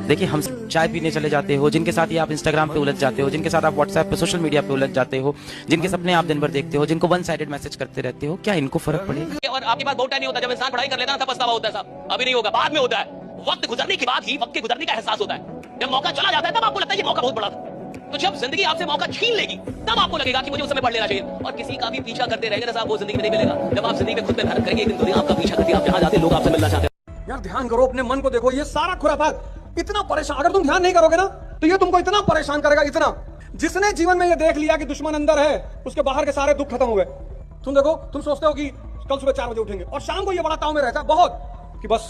देखिए, हम चाय पीने चले जाते हो, जिनके साथ ये आप इंस्टाग्राम पे उलझ जाते हो, जिनके साथ आप व्हाट्सएप पे, सोशल मीडिया पे उलझ जाते हो, जिनके सपने आप दिन भर देखते हो, जिनको वन साइडेड मैसेज करते रहते हो, क्या इनको फर्क पड़ेगा? और आपके पास बहुत टाइम नहीं होता, जब इंसान पढ़ाई कर लेता है तब पछतावा होता है साहब। अभी नहीं होगा, बाद में होता है। वक्त गुजरने के बाद ही वक्त के गुजरने का एहसास होता है। जब मौका चला जाता है तब आपको लगता है ये मौका बहुत बड़ा था। तो जब जिंदगी आपसे मौका छीन लेगी तब आपको लगेगा कि मुझे उस समय पढ़ लेना चाहिए। और किसी का भी पीछा करते रहेंगे ना साहब, वो जिंदगी में नहीं मिलेगा। जब आप जिंदगी में खुद पे मेहनत करेंगे, एक दिन दुनिया आपका पीछा करती है, आप जहां जाते लोग आपसे मिलना चाहते हैं। यार ध्यान करो, अपने मन को देखो, ये सारा खुराफात इतना परेशान, अगर तुम ध्यान नहीं करोगे ना तो ये तुमको इतना परेशान करेगा, इतना। जिसने जीवन में ये देख लिया कि दुश्मन अंदर है, उसके बाहर के सारे दुख खत्म हो गए। तुम देखो, तुम सोचते हो कि कल सुबह 4 बजे उठेंगे और शाम को ये बड़ा ताव में रहता है बहुत कि बस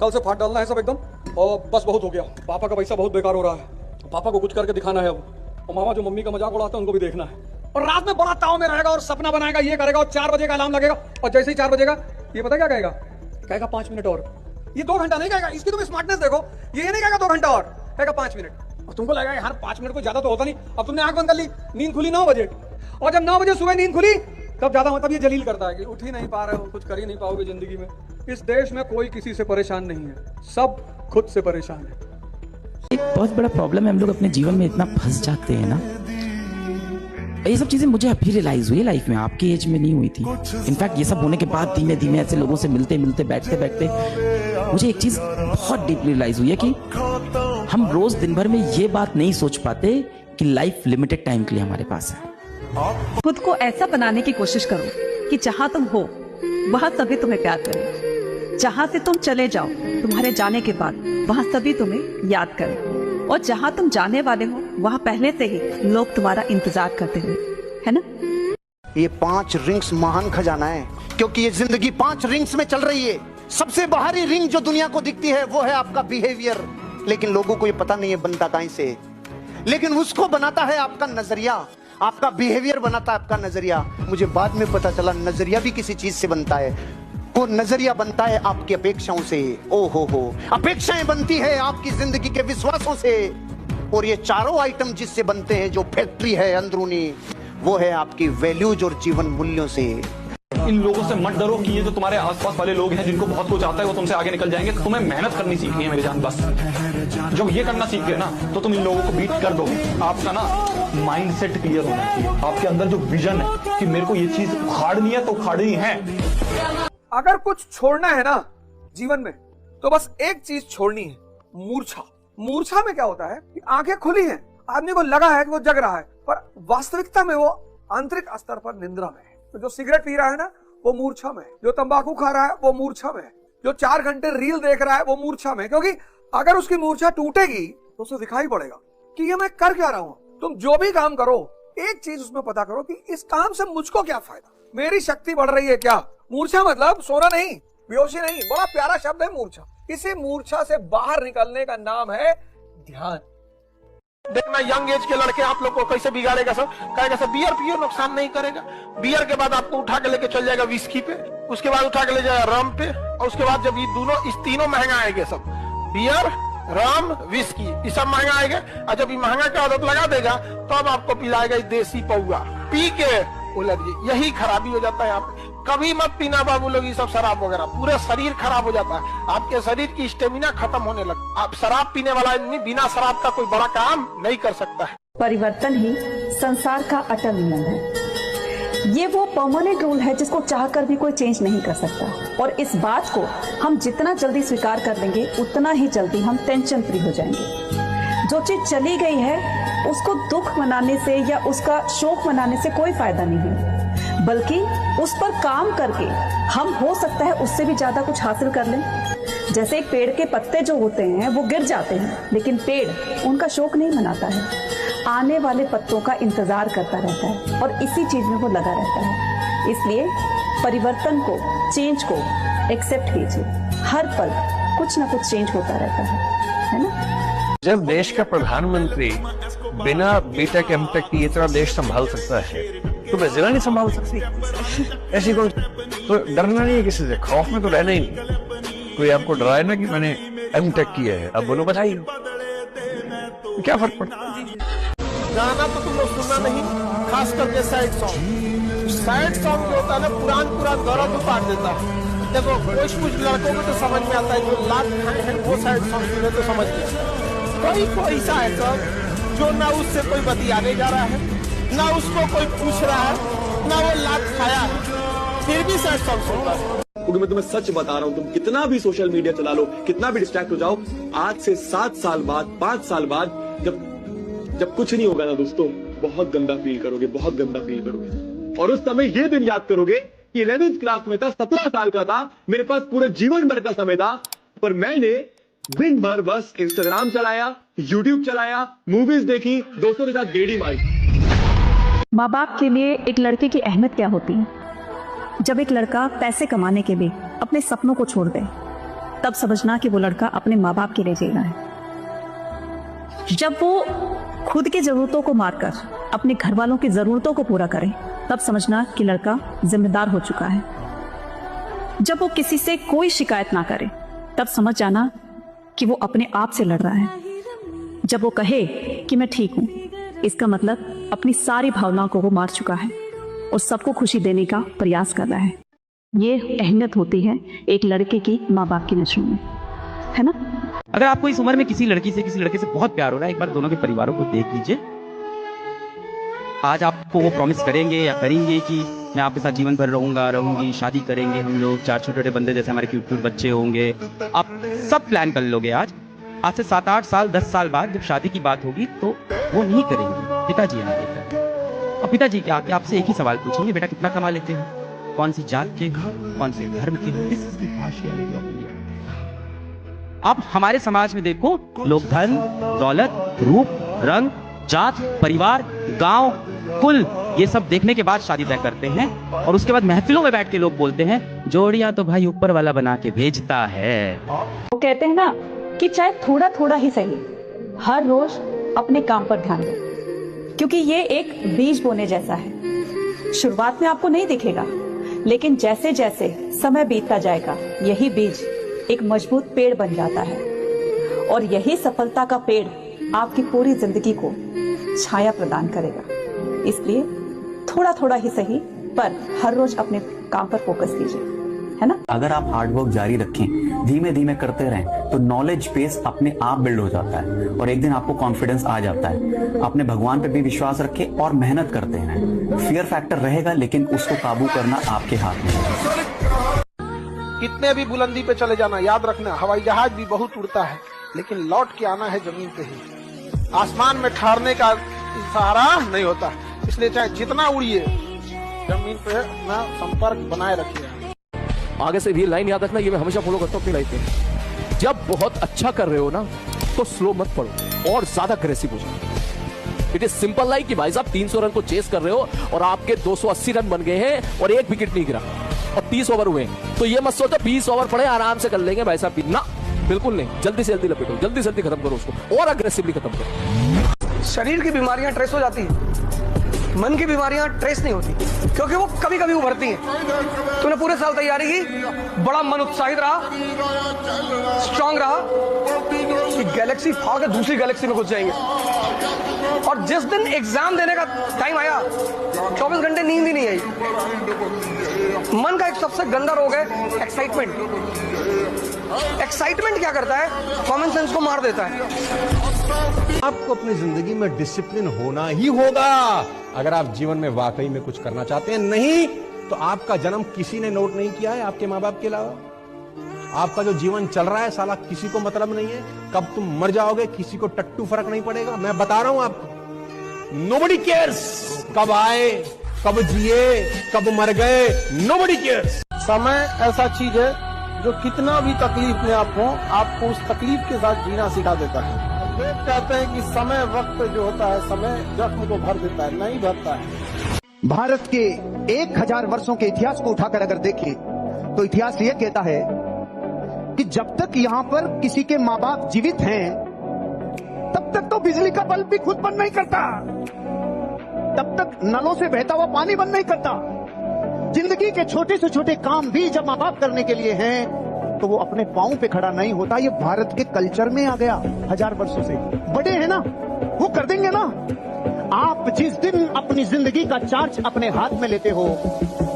कल से फाट डालना है सब एकदम, और बस बहुत हो गया, पापा का पैसा बहुत बेकार हो रहा है, पापा को कुछ करके दिखाना है अब, और मामा जो मम्मी का मजाक उड़ाते हैं उनको भी देखना है। और रात में बड़ा ताव में रहेगा और सपना बनाएगा, ये करेगा, और 4 बजे का अलार्म लगेगा, और जैसे ही 4 बजेगा ये पता क्या कहेगा? कहेगा 5 मिनट और। ये 2 घंटा नहीं कहेगा, इसकी तुम स्मार्टनेस देखो, ये नहीं कहेगा 2 घंटा और, कहेगा 5 मिनट। और तुमको लगेगा यार 5 मिनट को ज्यादा तो होता नहीं। अब तुमने आंख बंद कर ली, नींद खुली 9 बजे, और जब 9 बजे सुबह नींद खुली तब ज्यादा मतलब ये जलील करता है कि उठ ही नहीं पा रहे हो, कुछ कर ही नहीं पाओगे जिंदगी में। इस देश में कोई किसी से परेशान नहीं है, सब खुद से परेशान है। एक बहुत बड़ा प्रॉब्लम है, हम लोग अपने जीवन में इतना फंस जाते हैं ना। ये सब चीजें मुझे अभी रियलाइज हुई लाइफ में, आपकी एज में नहीं हुई थी। इनफैक्ट ये सब होने के बाद धीमे धीमे ऐसे लोगों से मिलते मिलते बैठते बैठते मुझे एक चीज बहुत डीपली रियलाइज हुई है कि हम रोज दिन भर में ये बात नहीं सोच पाते कि लाइफ लिमिटेड टाइम के लिए हमारे पास है। खुद को ऐसा बनाने की कोशिश करो कि जहाँ तुम हो वहाँ सभी तुम्हें प्यार करें। जहाँ से तुम चले जाओ तुम्हारे जाने के बाद वहाँ सभी तुम्हें याद करें। और जहाँ तुम जाने वाले हो वहाँ पहले से ही लोग तुम्हारा इंतजार करते हुए, है ना? ये 5 रिंग्स महान खजाना है, क्योंकि ये जिंदगी 5 रिंग्स में चल रही है। सबसे बाहरी रिंग जो दुनिया को दिखती है वो है आपका बिहेवियर, लेकिन लोगों को ये पता नहीं है बनता कहीं से। लेकिन उसको बनाता है आपका नजरिया, आपका बिहेवियर बनाता है आपका नजरिया। मुझे बाद में पता चला नजरिया भी किसी चीज से बनता है। वो नजरिया बनता है आपकी अपेक्षाओं से। ओ हो, अपेक्षाएं बनती है आपकी जिंदगी के विश्वासों से। और ये चारों आइटम जिससे बनते हैं, जो फैक्ट्री है अंदरूनी, वो है आपकी वैल्यूज और जीवन मूल्यों से। इन लोगों से मत डरो कि ये जो तुम्हारे आसपास वाले लोग हैं जिनको बहुत कुछ आता है वो तुमसे आगे निकल जाएंगे। तुम्हें मेहनत करनी सीखनी है मेरी जान, बस। जब ये करना सीख गए ना तो तुम इन लोगों को बीट कर दोगे। आपका ना माइंडसेट क्लियर होना चाहिए, आपके अंदर जो विजन है कि मेरे को ये चीज उखाड़नी है तो उखाड़नी है। अगर कुछ छोड़ना है ना जीवन में तो बस एक चीज छोड़नी है, मूर्छा। मूर्छा में क्या होता है कि आंखें खुली हैं, आदमी को लगा है कि वो जग रहा है, पर वास्तविकता में वो आंतरिक स्तर पर निंद्रा में है। तो जो सिगरेट पी रहा है ना वो मूर्छा में है, जो तंबाकू खा रहा है वो मूर्छा में है, जो 4 घंटे रील देख रहा है वो मूर्छा में है। क्योंकि अगर उसकी मूर्छा टूटेगी तो उसे दिखाई पड़ेगा कि ये मैं कर क्या रहा हूं। तुम जो भी काम करो एक चीज उसमें पता करो कि इस काम से मुझको क्या फायदा, मेरी शक्ति बढ़ रही है क्या। मूर्छा मतलब सोना नहीं, बेहोशी नहीं, बड़ा प्यारा शब्द है मूर्छा। इसी मूर्छा से बाहर निकलने का नाम है ध्यान। देखना यंग एज के लड़के आप लोग को कैसे बिगाड़ेगा सब। कहेगा सब बियर पियो, नुकसान नहीं करेगा। बियर के बाद आपको उठा के लेके चल जाएगा विस्की पे, उसके बाद उठा के ले जाएगा रम पे, और उसके बाद जब ये इस तीनों महंगा आएंगे, सब बियर, रम, विस्की, ये सब महंगा आएगा। और जब ये महंगा की आदत लगा देगा तब आपको पिलाएगा देसी पौआ, पी के उलट। यही खराबी हो जाता है यहाँ पे। कभी मत पीना बाबू लोग ये सब शराब वगैरह, पूरे शरीर खराब हो जाता है, आपके शरीर की स्टेमिना खत्म होने लगता है। आप शराब पीने वाला आदमी बिना शराब का कोई बड़ा काम नहीं कर सकता है। परिवर्तन ही संसार का अटल नियम है। ये वो परमानेंट रूल है जिसको चाहकर भी कोई चेंज नहीं कर सकता। और इस बात को हम जितना जल्दी स्वीकार कर लेंगे उतना ही जल्दी हम टेंशन फ्री हो जाएंगे। जो चीज चली गई है उसको दुख मनाने से या उसका शोक मनाने से कोई फायदा नहीं है, बल्कि उस पर काम करके हम हो सकता है उससे भी ज्यादा कुछ हासिल कर लें। जैसे एक पेड़ के पत्ते जो होते हैं वो गिर जाते हैं, लेकिन पेड़ उनका शोक नहीं मनाता है, आने वाले पत्तों का इंतजार करता रहता है और इसी चीज में वो लगा रहता है। इसलिए परिवर्तन को, चेंज को एक्सेप्ट कीजिए। हर पल कुछ ना कुछ चेंज होता रहता है ना? जब देश का प्रधानमंत्री बिना बीटेक एमटेक की इतना देश संभाल सकता है तो मैं जिला नहीं संभाल सकती। ऐसी कोई तो डरना नहीं है किसी से, खौफ में तो रहना ही नहीं। कोई आपको डराए ना कि मैंने एमटेक किया है, अब बोलो बताइए क्या फर्क पड़ता है। गाना तो तुम लोग सुनना नहीं, खास करके सैड सॉन्ग। सैड सॉन्ग जो होता है ना पुरान गौरव को पाट देता है। देखो कुछ लड़कों को तो समझ में आता है, जो लात खाए हैं वो सैड सॉन्ग सुने तो समझ में आता है। कोई ऐसा है सर जो ना उससे कोई बतियाने जा रहा है, ना उसको कोई पूछ रहा है, ना वो लात खाया है, फिर भी सर सब सुन रहा है। क्योंकि मैं तुम्हें सच बता रहा हूँ, तुम कितना भी सोशल मीडिया चला लो, कितना भी डिस्ट्रैक्ट हो जाओ, आज से 7 साल बाद, 5 साल बाद, जब कुछ नहीं होगा ना दोस्तों, बहुत गंदा फील करोगे, बहुत गंदा फील करोगे। और उस समय ये दिन याद करोगे कि 11th क्लास में था, 17 साल का था, मेरे पास पूरे जीवन भर का समय था, पर मैंने दिन भर बस इंस्टाग्राम चलाया, यूट्यूब चलाया, मूवीज देखी, दोस्तों के साथ गेड़ी मारी। माँ बाप के लिए एक लड़के की अहमियत क्या होती है? जब एक लड़का पैसे कमाने के लिए अपने सपनों को छोड़ दे, तब समझना कि वो लड़का अपने माँ बाप के लिए जी रहा है। जब वो खुद की जरूरतों को मारकर अपने घर वालों की जरूरतों को पूरा करे, तब समझना कि लड़का जिम्मेदार हो चुका है। जब वो किसी से कोई शिकायत ना करे, तब समझ जाना कि वो अपने आप से लड़ रहा है। जब वो कहे कि मैं ठीक हूं, इसका मतलब अपनी सारी भावनाओं को वो मार चुका है और सबको खुशी देने का प्रयास कर रहा है। ये अहमियत होती है एक लड़के की माँ बाप की नजरों में, है ना? अगर आपको इस उम्र में किसी लड़की से किसी लड़के से बहुत प्यार हो रहा है, एक बार दोनों के परिवारों को देख लीजिए। आज आपको वो प्रॉमिस करेंगे या करेंगे कि मैं आपके साथ जीवन भर रहूंगी, शादी करेंगे हम लोग, 4 छोटे-छोटे बंदे जैसे हमारे क्यूट बच्चे होंगे। आप सब प्लान कर लोगे। आज से 7-8 साल 10 साल बाद जब शादी की बात होगी तो वो नहीं करेंगे। पिताजी आएंगे और पिताजी के आके आपसे एक ही सवाल पूछेंगे, बेटा कितना कमा लेते हो, कौन सी जात के हो, कौन से धर्म के हो। आप हमारे समाज में देखो, लोग धन दौलत रूप रंग जात परिवार गांव कुल ये सब देखने के बाद शादी तय करते हैं, और उसके बाद महफिलों में बैठ के लोग बोलते हैं जोड़ियां तो भाई ऊपर वाला बना के भेजता है। वो कहते हैं ना कि चाहे थोड़ा थोड़ा ही सही, हर रोज अपने काम पर ध्यान दो, क्योंकि ये एक बीज बोने जैसा है। शुरुआत में आपको नहीं दिखेगा, लेकिन जैसे जैसे समय बीतता जाएगा, यही बीज एक मजबूत पेड़ बन जाता है, और यही सफलता का पेड़ आपकी पूरी जिंदगी को छाया प्रदान करेगा। इसलिए थोड़ा थोड़ा ही सही, पर हर रोज अपने काम पर फोकस कीजिए, है ना? अगर आप हार्ड वर्क जारी रखें, धीमे धीमे करते रहें, तो नॉलेज बेस अपने आप बिल्ड हो जाता है और एक दिन आपको कॉन्फिडेंस आ जाता है। अपने भगवान पे भी विश्वास रखें और मेहनत करते हैं। फियर फैक्टर रहेगा, लेकिन उसको काबू करना आपके हाथ में है। कितने भी बुलंदी पे चले जाना, याद रखना हवाई जहाज भी बहुत उड़ता है, लेकिन लौट के आना है जमीन पे ही। आसमान में ठहरने का सहारा नहीं होता, इसलिए चाहे जितना उड़िए, जमीन पे अपना संपर्क बनाए रखिए। आगे से भी लाइन याद रखना, ये मैं हमेशा फॉलो करता हूँ अपनी लाइफ में। जब बहुत अच्छा कर रहे हो ना, तो स्लो मत पढ़ो और ज्यादा अग्रेसिव हो जाओ। इट इज सिंपल लाइक कि भाई साहब 300 रन को चेस कर रहे हो और आपके 280 रन बन गए हैं और 1 विकेट नहीं गिरा और 30 ओवर हुए, तो ये मत सोचो 20 ओवर पड़े आराम से कर लेंगे भाई साहब, ना बिल्कुल नहीं। जल्दी से जल्दी लपेटो, जल्दी से जल्दी खत्म करो उसको और अग्रेसिवली खत्म करो। शरीर की बीमारियां ट्रेस हो जाती हैं, मन की बीमारियां ट्रेस नहीं होती, क्योंकि वो कभी कभी उभरती हैं। तूने पूरे साल तैयारी की, बड़ा मन उत्साहित रहा, स्ट्रांग रहा कि गैलेक्सी फाड़ के दूसरी गैलेक्सी में घुस जाएंगे, और जिस दिन एग्जाम देने का टाइम आया 24 घंटे नींद ही नहीं आई। मन का एक सबसे गंदा रोग है एक्साइटमेंट। एक्साइटमेंट क्या करता है? कॉमन सेंस को मार देता है। आपको अपनी जिंदगी में डिसिप्लिन होना ही होगा अगर आप जीवन में वाकई में कुछ करना चाहते हैं। नहीं तो आपका जन्म किसी ने नोट नहीं किया है आपके माँ बाप के अलावा। आपका जो जीवन चल रहा है साला किसी को मतलब नहीं है। कब तुम मर जाओगे किसी को टट्टू फर्क नहीं पड़ेगा। मैं बता रहा हूं आपको, नोबडी केयर्स कब आए कब जिए कब मर गए, नोबडी केयर्स। समय ऐसा चीज है जो कितना भी तकलीफ में आप हो, आपको उस तकलीफ के साथ जीना सिखा देता है। लोग कहते हैं कि समय वक्त जो होता है, समय जख्म को भर देता है, नहीं भरता है। भारत के 1000 वर्षों के इतिहास को उठाकर अगर देखें तो इतिहास ये कहता है कि जब तक यहाँ पर किसी के माँ बाप जीवित हैं, तब तक तो बिजली का बल्ब भी खुद बंद नहीं करता, तब तक नलों से बहता हुआ पानी बंद नहीं करता। जिंदगी के छोटे से छोटे काम भी जब माँ बाप करने के लिए हैं, तो वो अपने पांव पे खड़ा नहीं होता। ये भारत के कल्चर में आ गया 1000 वर्षों से। बड़े हैं ना, वो कर देंगे ना। आप जिस दिन अपनी जिंदगी का चार्ज अपने हाथ में लेते हो,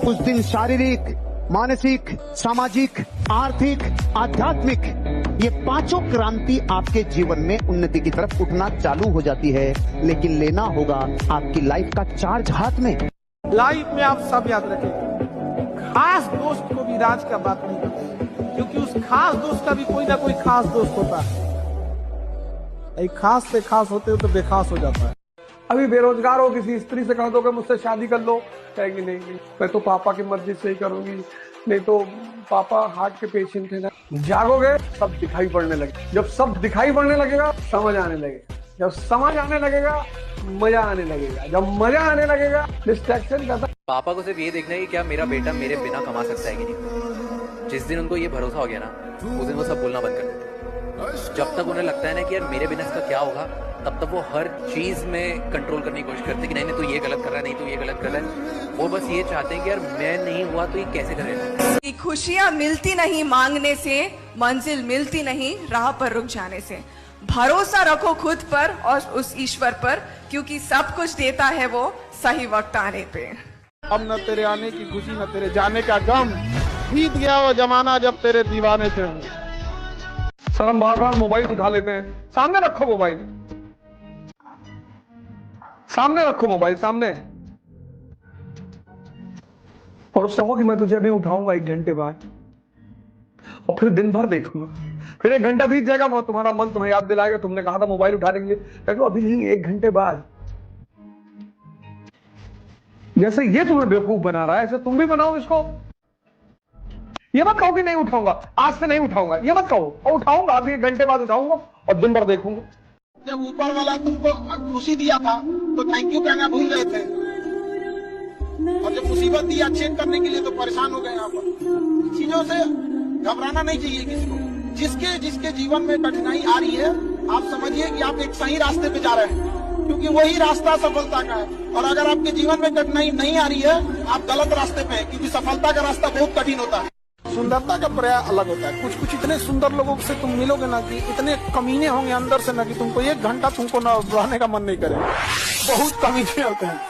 उस दिन शारीरिक मानसिक सामाजिक आर्थिक आध्यात्मिक ये पांचों क्रांति आपके जीवन में उन्नति की तरफ उठना चालू हो जाती है, लेकिन लेना होगा आपकी लाइफ का चार्ज हाथ में। लाइफ में आप सब याद रखें, खास दोस्त को भी राज का बात नहीं करते, क्योंकि उस खास दोस्त का भी कोई ना कोई खास दोस्त होता है। एक खास से खास होते हो तो बेखास हो जाता है। अभी बेरोजगार हो, किसी स्त्री से कह दो कि मुझसे शादी कर लो, कहेंगी नहीं नहीं, मैं तो पापा की मर्जी से ही करूंगी, नहीं तो पापा हार्ट के पेशेंट थे ना। जागोगे सब दिखाई पड़ने लगे, जब सब दिखाई पड़ने लगेगा समझ आने लगेगा, जब समझ आने लगेगा मजा आने लगेगा, जब मजा आने लगेगा डिस्ट्रैक्शन का। पापा को सिर्फ ये देखना है कि क्या मेरा बेटा मेरे बिना कमा सकता है कि नहीं। जिस दिन उनको ये भरोसा हो गया ना, उस दिन वो सब बोलना बंद कर देते। जब तक उन्हें लगता है ना कि यार मेरे बिना इसका क्या होगा, तब तक वो हर चीज में कंट्रोल करने की कोशिश करते कि नहीं नहीं तू ये गलत कर रहा है, नहीं तू ये गलत कर रहा है। वो बस ये चाहते हैं कि यार मैं नहीं हुआ तो ये कैसे करेगा। खुशियाँ मिलती नहीं मांगने से, मंजिल मिलती नहीं राह पर रुक जाने से। भरोसा रखो खुद पर और उस ईश्वर पर, क्योंकि सब कुछ देता है वो सही वक्त आने पे। अब न तेरे आने की खुशी न तेरे जाने का गम, बीत गया वो जमाना जब तेरे दीवाने थे। सर हम बार बार मोबाइल उठा लेते हैं, सामने रखो मोबाइल, सामने रखो मोबाइल सामने, और उससे कहो कि मैं तुझे अभी उठाऊंगा 1 घंटे बाद, और फिर दिन भर देखूंगा, फिर 1 घंटा बीत जाएगा, मैं तुम्हारा मन तुम्हें याद दिलाएगा तुमने कहा था मोबाइल उठा लेंगे, कहते अभी नहीं 1 घंटे बाद। जैसे ये तुम्हें बेवकूफ बना रहा है, ऐसे तुम भी बनाओ इसको। ये मत कहो कि नहीं उठाऊंगा, आज से नहीं उठाऊंगा, ये मत कहो, और उठाऊंगा अभी 1 घंटे बाद उठाऊंगा और दिन भर देखूंगा। जब ऊपर वाला तुमको खुशी दिया था तो थैंक यू कहना भूल गए थे, और जब मुसीबत दिया चेक करने के लिए तो परेशान हो गए। यहाँ पर चीजों से घबराना नहीं चाहिए किसी को। जिसके जिसके जीवन में कठिनाई आ रही है, आप समझिए कि आप एक सही रास्ते पे जा रहे हैं, क्योंकि वही रास्ता सफलता का है। और अगर आपके जीवन में कठिनाई नहीं आ रही है, आप गलत रास्ते पे हैं, क्योंकि सफलता का रास्ता बहुत कठिन होता है। सुंदरता का पर्याय अलग होता है। कुछ कुछ इतने सुंदर लोगों से तुम मिलोगे ना कि इतने कमीने होंगे अंदर से ना कि तुमको 1 घंटा तुमको ना रहने का मन नहीं करेगा। बहुत कमीने होते हैं,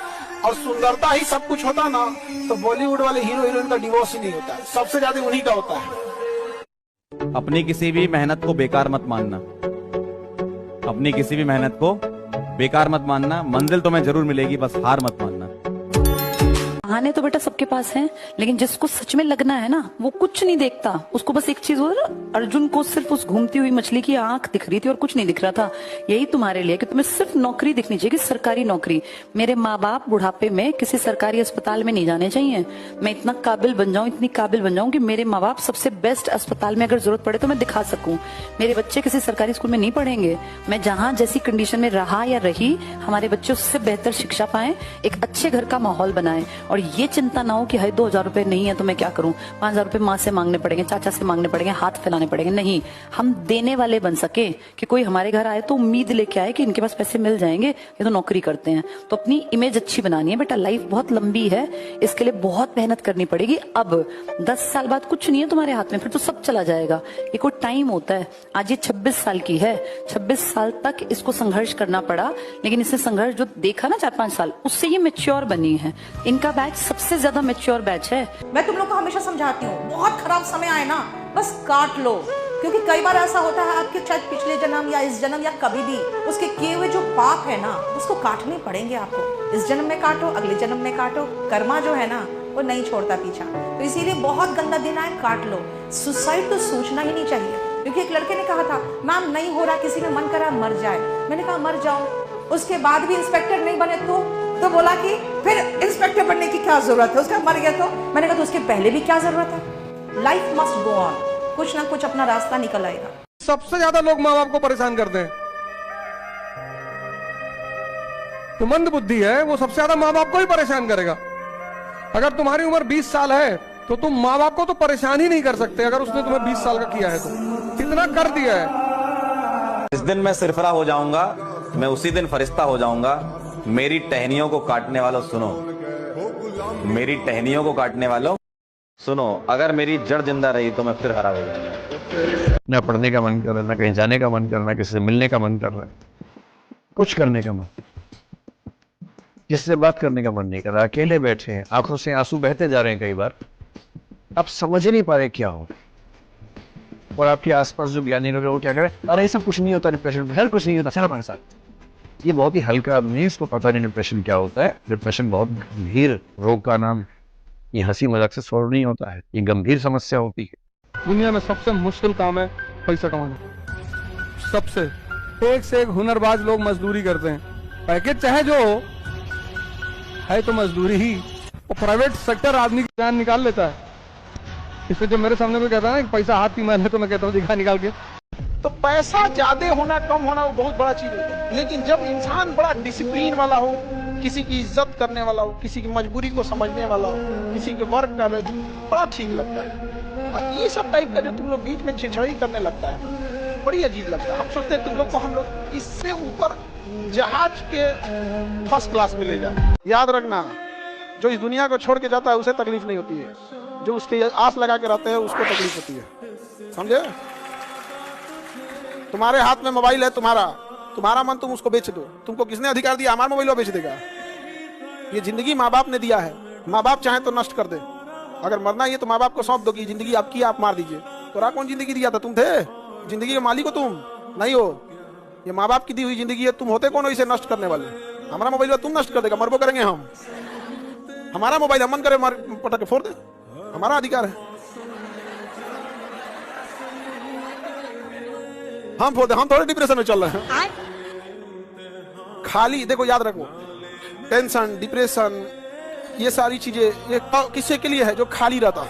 और सुंदरता ही सब कुछ होता ना तो बॉलीवुड वाले हीरो हीरोइन का डिवोर्स ही नहीं होता है, सबसे ज्यादा उन्हीं का होता है। अपनी किसी भी मेहनत को बेकार मत मानना, अपनी किसी भी मेहनत को बेकार मत मानना। मंजिल तुम्हें जरूर मिलेगी, बस हार मत मानना। बहाने तो बेटा सबके पास हैं, लेकिन जिसको सच में लगना है ना, वो कुछ नहीं देखता। उसको बस एक चीज हो रहा, अर्जुन को सिर्फ उस घूमती हुई मछली की आंख दिख रही थी और कुछ नहीं दिख रहा था। यही तुम्हारे लिए कि तुम्हें सिर्फ नौकरी दिखनी चाहिए, कि सरकारी नौकरी। मेरे माँ बाप बुढ़ापे में किसी सरकारी अस्पताल में नहीं जाने चाहिए। मैं इतना काबिल बन जाऊं, इतनी काबिल बन जाऊं कि मेरे माँ बाप सबसे बेस्ट अस्पताल में अगर जरूरत पड़े तो मैं दिखा सकूं। मेरे बच्चे किसी सरकारी स्कूल में नहीं पढ़ेंगे। मैं जहां जैसी कंडीशन में रहा या रही, हमारे बच्चे उससे बेहतर शिक्षा पाएं, एक अच्छे घर का माहौल बनाएं। और ये चिंता ना हो कि हाय 2000 रुपए नहीं है तो मैं क्या करूं, 5000 रुपए माँ से मांगने पड़ेंगे, चाचा से मांगने पड़ेंगे, हाथ फैलाने पड़ेंगे। नहीं, हम देने वाले बन सके, कि कोई हमारे घर आए तो उम्मीद लेके आए कि इनके पास पैसे मिल जाएंगे, ये तो नौकरी करते हैं। तो अपनी इमेज अच्छी बनानी है बेटा। लाइफ बहुत लंबी है, इसके लिए बहुत मेहनत करनी पड़ेगी। अब 10 साल बाद कुछ नहीं है तुम्हारे हाथ में, फिर तो सब चला जाएगा। ये कोई टाइम होता है। आज ये 26 साल की है, 26 साल तक इसको संघर्ष करना पड़ा, लेकिन इसने संघर्ष जो देखा ना 4-5 साल, उससे ये मैच्योर बनी है। इनका बैच सबसे ज्यादा मैच्योर बैच है। मैं तुम लोग को हमेशा समझाती हूँ, बहुत खराब समय आए ना, बस काट लो। क्योंकि कई बार ऐसा होता है आपके शायद पिछले जन्म या इस जन्म या कभी भी उसके किए हुए जो पाप है ना, उसको काटने पड़ेंगे आपको। इस जन्म में काटो, अगले जन्म में काटो। कर्मा जो है ना वो नहीं छोड़ता पीछा। तो इसीलिए बहुत गंदा दिन आए, काट लो। सुसाइड तो सोचना ही नहीं चाहिए, क्योंकि एक लड़के ने कहा था मैम नहीं हो रहा, किसी ने मन करा मर जाए। मैंने कहा मर जाओ। उसके बाद भी इंस्पेक्टर नहीं बने तो बोला कि फिर इंस्पेक्टर बनने की क्या जरूरत है, उसका मर गया तो। मैंने कहा तो उसके पहले भी क्या जरूरत है। लाइफ मस्ट गो ऑन, कुछ ना कुछ अपना रास्ता निकल आएगा। सबसे ज्यादा लोग माँ बाप को परेशान करते हैं। तो मंद बुद्धि है वो सबसे ज्यादा माँ बाप को ही परेशान करेगा। अगर तुम्हारी उम्र 20 साल है तो तुम माँ बाप को तो परेशान ही नहीं कर सकते, अगर उसने तुम्हें 20 साल का किया है तो। इतना कर दिया है। जिस दिन मैं सिरफरा हो जाऊंगा, मैं उसी दिन फरिश्ता हो जाऊंगा। मेरी टहनियों को काटने वालों सुनो, मेरी टहनियों को काटने वालों सुनो। अगर मेरी जड़ जिंदा रही तो मैं फिर हरा हो जाऊंगा। ना पढ़ने का मन कर रहा है, ना कहीं जाने का मन कर रहा है, किसी से मिलने का मन कर रहा है, कुछ करने का मन, जिससे बात करने का मन नहीं कर रहा। अकेले बैठे हैं, आंखों से आंसू बहते जा रहे हैं। कई बार आप समझ ही नहीं पा रहे क्या हो। और आपके आसपास जो ज्ञानी लोग हैं वो क्या करें, अरे ये सब कुछ नहीं होता डिप्रेशन, हर कुछ नहीं होता, चलो हमारे साथ। ये बहुत ही हल्का आदमी है, इसको पता नहीं डिप्रेशन क्या होता है। डिप्रेशन बहुत गंभीर रोग का नाम, ये हंसी मजाक से सॉल्व नहीं होता है, ये गंभीर समस्या होती है। दुनिया में सबसे मुश्किल काम है पैसा कमाना। सबसे एक से एक हुनरबाज लोग मजदूरी करते हैं, पैकेज चाहे जो हो, है तो मजदूरी ही। और प्राइवेट सेक्टर आदमी की जान निकाल लेता है। इससे जब मेरे सामने कोई कहता है ना कि पैसा हाथ की मैल है, तो मैं कहता हूँ दिखा निकाल के। तो पैसा ज्यादा होना कम होना वो बहुत बड़ा चीज है, लेकिन जब इंसान बड़ा डिसिप्लिन वाला हो, किसी की इज्जत करने वाला हो, किसी की मजबूरी को समझने वाला हो, किसी के वर्क कर रहे, बड़ा ठीक लगता है। और ये सब टाइप का जो तुम लोग बीच में छिछड़ी करने लगता है, बड़ी अजीब लगता है। हम सोचते हैं तुम लोग को हम लोग इससे ऊपर जहाज के फर्स्ट क्लास में ले जाए। याद रखना, जो इस दुनिया को छोड़ के जाता है उसे तकलीफ नहीं होती है, जो उसके आस लगा के रहते हैं उसको तकलीफ होती है, समझे? तुम्हारे हाथ में मोबाइल है, तुम्हारा मन, तुम उसको बेच दो। तुमको किसने अधिकार दिया? हमारा मोबाइल वो बेच देगा। ये जिंदगी माँ बाप ने दिया है, माँ बाप चाहे तो नष्ट कर दे। अगर मरना ये तो माँ बाप को सौंप दो कि जिंदगी आपकी, आप मार दीजिए। तो कौन जिंदगी दिया था? तुम थे जिंदगी के मालिक हो, तुम नहीं हो। ये माँ बाप की दी हुई जिंदगी है, तुम होते कौन हो इसे नष्ट करने वाले? हमारा मोबाइल तुम नष्ट कर देगा, मरबो करेंगे हम। हमारा मोबाइल मन करे मार पटक के फोड़ दे, हमारा अधिकार है, हम फोड़ दे। हम थोड़े डिप्रेशन में चल रहे हैं। खाली देखो, याद रखो, टेंशन, डिप्रेशन, ये सारी चीजें ये किससे के लिए है? जो खाली रहता,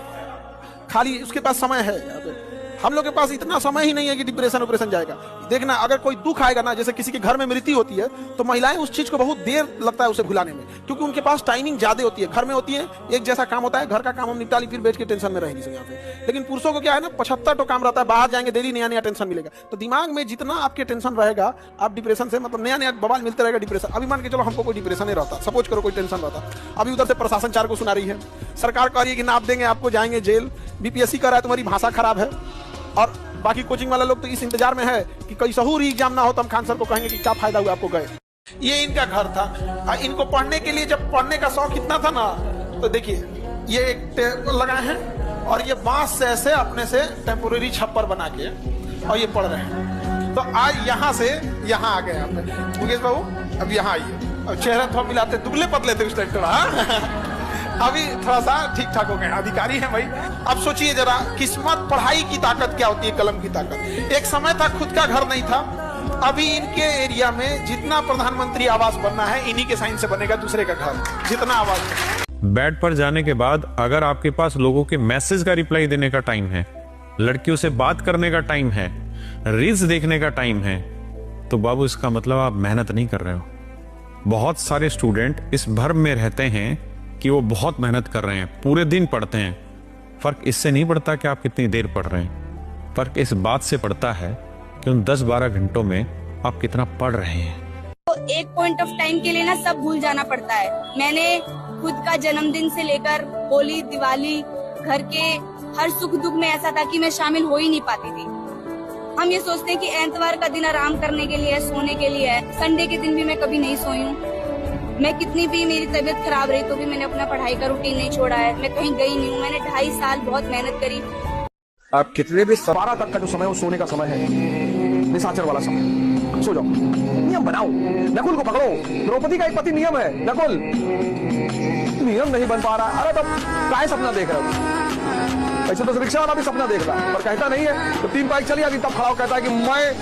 खाली उसके पास समय है। हम लोग के पास इतना समय ही नहीं है कि डिप्रेशन ऑपरेशन जाएगा। देखना, अगर कोई दुख आएगा ना, जैसे किसी के घर में मृत्यु होती है, तो महिलाएं उस चीज को बहुत देर लगता है उसे भुलाने में, क्योंकि उनके पास टाइमिंग ज्यादा होती है। घर में होती है, एक जैसा काम होता है, घर का काम हम निपटा ली, फिर बैठ के टेंशन में रहेंगे सब यहाँ पे। लेकिन पुरुषों को क्या है ना, 75 तो काम रहता है, बाहर जाएंगे डेली नया नया टेंशन मिलेगा। तो दिमाग में जितना आपके टेंशन रहेगा, आप डिप्रेशन से मतलब नया नया बवाल मिलते रहेगा डिप्रेशन। अभी मान के चलो हमको कोई डिप्रेशन नहीं रहता, सपोज करो कोई टेंशन रहता, अभी उधर से प्रशासन 4 को सुना रही है, सरकार कह रही है कि नाप देंगे आपको, जाएंगे जेल, बीपीएससी कर रहा है, तुम्हारी भाषा खराब है। और बाकी कोचिंग वाला लोग तो इस इंतजार में है कि कोई सहूरी एग्जाम ना हो, तो हम खान सर को कहेंगे कि क्या फायदा हुआ आपको गए। ये इनका घर था, इनको पढ़ने के लिए जब पढ़ने का शौक इतना था ना, तो देखिए ये एक टेबल लगाए हैं और ये बांस से ऐसे अपने से टेम्पोरेरी छप्पर बना के और ये पढ़ रहे हैं। तो आज यहाँ से यहाँ आ गए आप मुकेश बाबू, अब यहाँ आइए। अब चेहरा थोड़ा मिलाते, दुबले पतले थे उस टाइम थोड़ा, अभी थोड़ा सा ठीक ठाक हो गए, अधिकारी हैं भाई। अब सोचिए जरा, किस्मत, पढ़ाई की ताकत क्या होती है, कलम की ताकत। एक समय था खुद का घर नहीं था, अभी इनके एरिया में जितना प्रधानमंत्री आवास बनना है, इन्हीं के साइन से बनेगा दूसरे का घर, जितना आवास। बेड पर जाने के बाद अगर आपके पास लोगों के मैसेज का रिप्लाई देने का टाइम है, लड़कियों से बात करने का टाइम है, रील्स देखने का टाइम है, तो बाबू इसका मतलब आप मेहनत नहीं कर रहे हो। बहुत सारे स्टूडेंट इस भ्रम में रहते हैं कि वो बहुत मेहनत कर रहे हैं, पूरे दिन पढ़ते हैं। फर्क इससे नहीं पड़ता कि आप कितनी देर पढ़ रहे हैं, फर्क इस बात से पड़ता है कि उन 10-12 घंटों में आप कितना पढ़ रहे हैं। तो एक पॉइंट ऑफ टाइम के लिए ना सब भूल जाना पड़ता है। मैंने खुद का जन्मदिन से लेकर होली, दिवाली, घर के हर सुख दुख में ऐसा था कि मैं शामिल हो ही नहीं पाती थी। हम ये सोचते हैं कि एतवार का दिन आराम करने के लिए है, सोने के लिए है। संडे के दिन भी मैं कभी नहीं सोई हूँ। मैं कितनी भी मेरी तबीयत खराब रही तो भी मैंने अपना पढ़ाई का रूटीन नहीं छोड़ा है। मैं कहीं गई नहीं हूँ। मैंने 2.5 साल बहुत मेहनत करी। आप कितने भी 12 तक का जो समय वो सोने का समय है, निशाचर वाला समय, सो जाओ। नियम बनाओ, नकुल को पकड़ो। द्रौपदी का एक पति नियम है, नकुल नियम नहीं बन पा रहा। अरे तब काय सपना देख रहे हो? ऐसे तो रिक्शा वाला भी सपना देख रहा है, पर कहता नहीं है। तो 3 बाइक चली आती, तब खड़ा कहता है कि मैं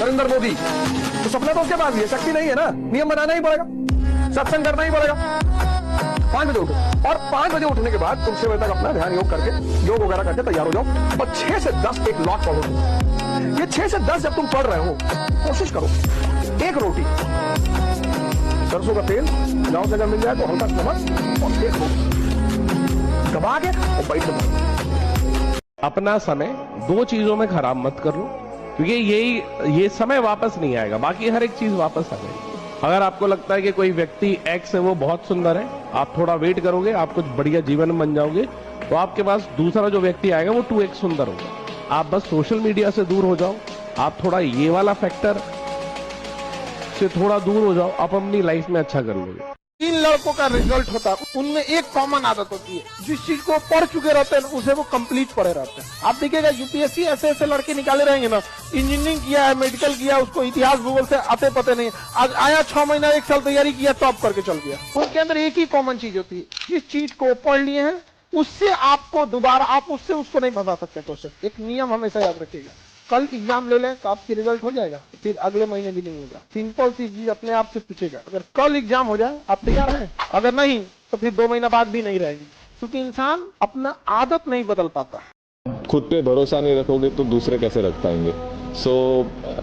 नरेंद्र मोदी। तो सपना तो उसके पास भी है, शक्ति नहीं है ना। नियम बनाना ही पड़ेगा, सत्संग करना ही पड़ेगा। 5 बजे उठो, और 5 बजे उठने के बाद तुम 6 बजे तक अपना ध्यान योग करके, योग वगैरह करके तैयार हो जाओ। और 6 से 10 एक लॉट पढ़ो। ये 6 से 10 जब तुम पढ़ रहे हो, कोशिश करो 1 रोटी, सरसों का तेल गाँव से अगर मिल जाए तो हल्का नमक, और 1 रोटी दबा के और बैठ दो। अपना समय 2 चीजों में खराब मत कर लो, क्योंकि ये समय वापस नहीं आएगा। बाकी हर एक चीज वापस आ जाएगी। अगर आपको लगता है कि कोई व्यक्ति एक्स है वो बहुत सुंदर है, आप थोड़ा वेट करोगे, आप कुछ बढ़िया जीवन में बन जाओगे, तो आपके पास दूसरा जो व्यक्ति आएगा वो 2x सुंदर होगा। आप बस सोशल मीडिया से दूर हो जाओ, आप थोड़ा ये वाला फैक्टर से थोड़ा दूर हो जाओ, आप अपनी लाइफ में अच्छा कर लोगे। 3 लड़कों का रिजल्ट होता है, उनमें एक कॉमन आदत होती है, जिस चीज को पढ़ चुके रहते हैं उसे वो कंप्लीट पढ़े रहते हैं। आप देखिएगा यूपीएससी ऐसे ऐसे लड़के निकाले रहेंगे ना, इंजीनियरिंग किया है, मेडिकल किया, उसको इतिहास भूगोल से आते पते नहीं, आज आया 6 महीना 1 साल तैयारी किया, टॉप करके चल गया। उनके अंदर एक ही कॉमन चीज होती है, जिस चीज को पढ़ लिए हैं उससे आपको दोबारा आप उससे उसको नहीं बता सकते क्वेश्चन। एक नियम हमेशा याद रखिएगा, कल एग्जाम ले लें तो आपकी रिजल्ट हो जाएगा, फिर अगले महीने भी नहीं होगा। सिंपल सी चीज अपने आप से पूछेगा, अगर कल एग्जाम हो जाए आप तैयार हैं, अगर नहीं तो फिर 2 महीना बाद भी नहीं रहेगी, क्योंकि इंसान अपना आदत नहीं बदल पाता। खुद पे भरोसा नहीं रखोगे तो दूसरे कैसे रख पाएंगे। सो